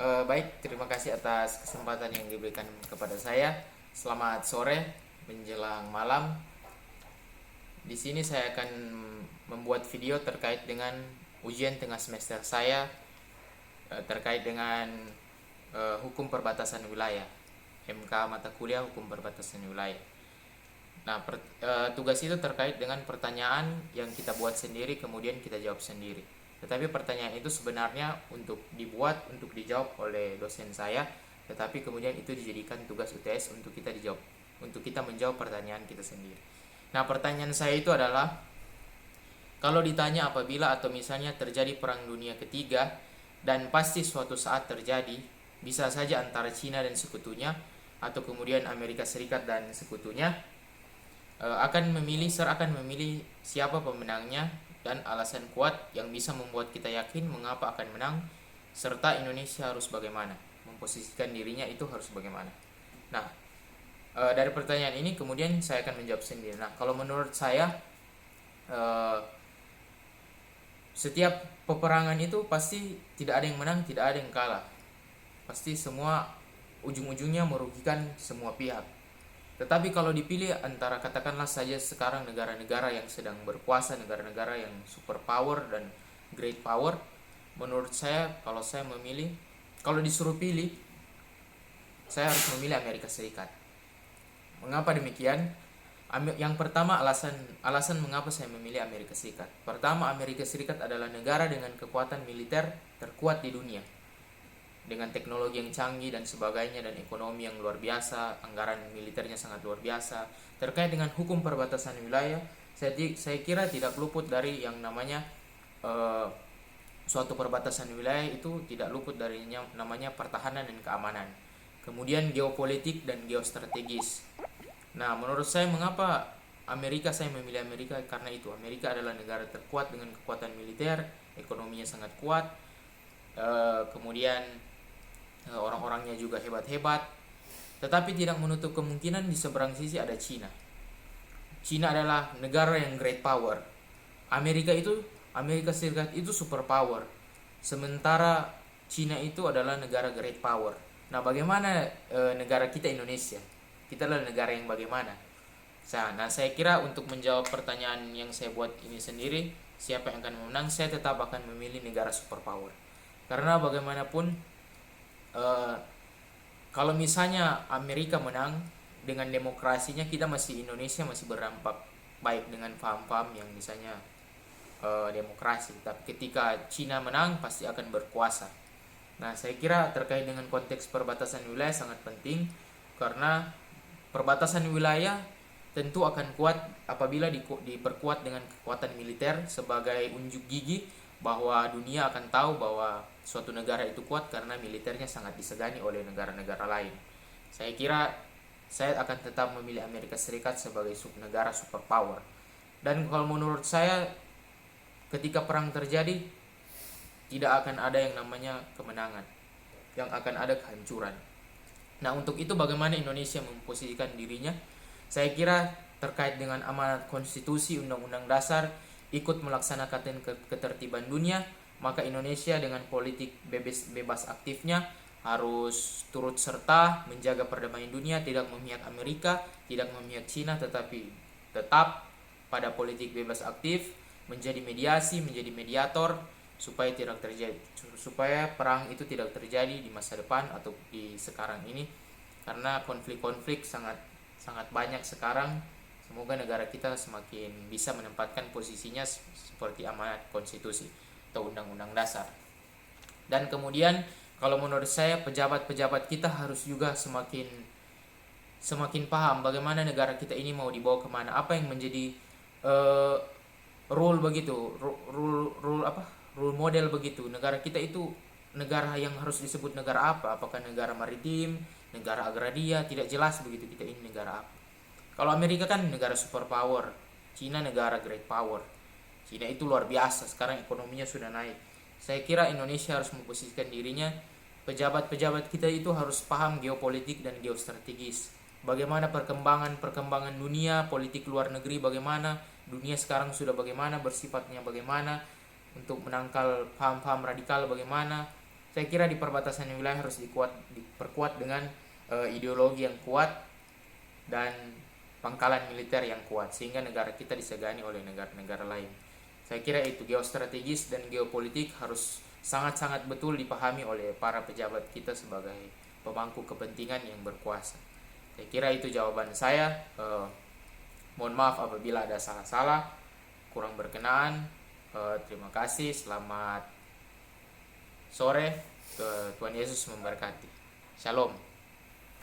Baik, terima kasih atas kesempatan yang diberikan kepada saya. Selamat sore menjelang malam. Di sini saya akan membuat video terkait dengan ujian tengah semester saya terkait dengan hukum perbatasan wilayah. MK mata kuliah hukum perbatasan wilayah. Nah, tugas itu terkait dengan pertanyaan yang kita buat sendiri kemudian kita jawab sendiri. Tetapi pertanyaan itu sebenarnya untuk dijawab oleh dosen saya, tetapi kemudian itu dijadikan tugas UTS untuk kita menjawab pertanyaan kita sendiri. Nah, pertanyaan saya itu adalah kalau ditanya apabila atau misalnya terjadi perang dunia ketiga dan pasti suatu saat terjadi, bisa saja antara Cina dan sekutunya atau kemudian Amerika Serikat dan sekutunya, akan memilih siapa pemenangnya dan alasan kuat yang bisa membuat kita yakin mengapa akan menang, serta Indonesia harus bagaimana, memposisikan dirinya itu harus bagaimana. Nah, dari pertanyaan ini kemudian saya akan menjawab sendiri. Nah, kalau menurut saya, setiap peperangan itu pasti tidak ada yang menang, tidak ada yang kalah. Pasti semua ujung-ujungnya merugikan semua pihak. Tetapi kalau dipilih antara katakanlah saja sekarang negara-negara yang sedang berkuasa, negara-negara yang super power dan great power, menurut saya kalau disuruh pilih, saya harus memilih Amerika Serikat. Mengapa demikian? Yang pertama, alasan mengapa saya memilih Amerika Serikat. Pertama, Amerika Serikat adalah negara dengan kekuatan militer terkuat di dunia, dengan teknologi yang canggih dan sebagainya, dan ekonomi yang luar biasa, anggaran militernya sangat luar biasa. Terkait dengan hukum perbatasan wilayah, saya kira tidak luput dari yang namanya suatu perbatasan wilayah itu tidak luput dari namanya pertahanan dan keamanan. Kemudian geopolitik dan geostrategis. Nah, menurut saya mengapa saya memilih Amerika, karena itu Amerika adalah negara terkuat dengan kekuatan militer, ekonominya sangat kuat, kemudian orang-orangnya juga hebat-hebat. Tetapi tidak menutup kemungkinan di seberang sisi ada Cina. Cina adalah negara yang great power. Amerika Serikat itu super power. Sementara Cina itu adalah negara great power. Nah, bagaimana negara kita Indonesia? Kita adalah negara yang bagaimana? Nah, saya kira untuk menjawab pertanyaan yang saya buat ini sendiri, siapa yang akan menang, saya tetap akan memilih negara super power. Karena bagaimanapun, kalau misalnya Amerika menang dengan demokrasinya, Indonesia masih berdampak baik dengan paham-paham yang misalnya demokrasi. Tapi ketika Cina menang pasti akan berkuasa. Nah, saya kira terkait dengan konteks perbatasan wilayah sangat penting, karena perbatasan wilayah tentu akan kuat apabila diperkuat dengan kekuatan militer sebagai unjuk gigi bahwa dunia akan tahu bahwa suatu negara itu kuat karena militernya sangat disegani oleh negara-negara lain. Saya kira saya akan tetap memilih Amerika Serikat sebagai negara superpower. Dan kalau menurut saya, ketika perang terjadi, tidak akan ada yang namanya kemenangan, yang akan ada kehancuran. Nah, untuk itu bagaimana Indonesia memposisikan dirinya? Saya kira terkait dengan amanat konstitusi, undang-undang dasar, ikut melaksanakan ketertiban dunia, maka Indonesia dengan politik bebas aktifnya harus turut serta menjaga perdamaian dunia, tidak memihak Amerika, tidak memihak Cina, tetapi tetap pada politik bebas aktif, menjadi mediator supaya perang itu tidak terjadi di masa depan atau di sekarang ini, karena konflik-konflik sangat banyak sekarang. Semoga negara kita semakin bisa menempatkan posisinya seperti amanat konstitusi atau undang-undang dasar. Dan kemudian kalau menurut saya, pejabat-pejabat kita harus juga semakin paham bagaimana negara kita ini mau dibawa kemana, apa yang menjadi rule model begitu. Negara kita itu negara yang harus disebut negara apa? Apakah negara maritim, negara agraria? Tidak jelas begitu kita ini negara apa. Kalau Amerika kan negara superpower, Cina negara great power. Cina itu luar biasa, sekarang ekonominya sudah naik. Saya kira Indonesia harus memposisikan dirinya, pejabat-pejabat kita itu harus paham geopolitik dan geostrategis. Bagaimana perkembangan dunia, politik luar negeri bagaimana, dunia sekarang sudah bagaimana, bersifatnya bagaimana, untuk menangkal paham-paham radikal bagaimana, Saya kira di perbatasan wilayah harus diperkuat dengan ideologi yang kuat dan pangkalan militer yang kuat, sehingga negara kita disegani oleh negara-negara lain. Saya kira itu geostrategis dan geopolitik harus sangat-sangat betul dipahami oleh para pejabat kita sebagai pemangku kepentingan yang berkuasa. Saya kira itu jawaban saya. Mohon maaf apabila ada salah-salah, kurang berkenan. Terima kasih. Selamat sore. Tuhan Yesus memberkati. Shalom.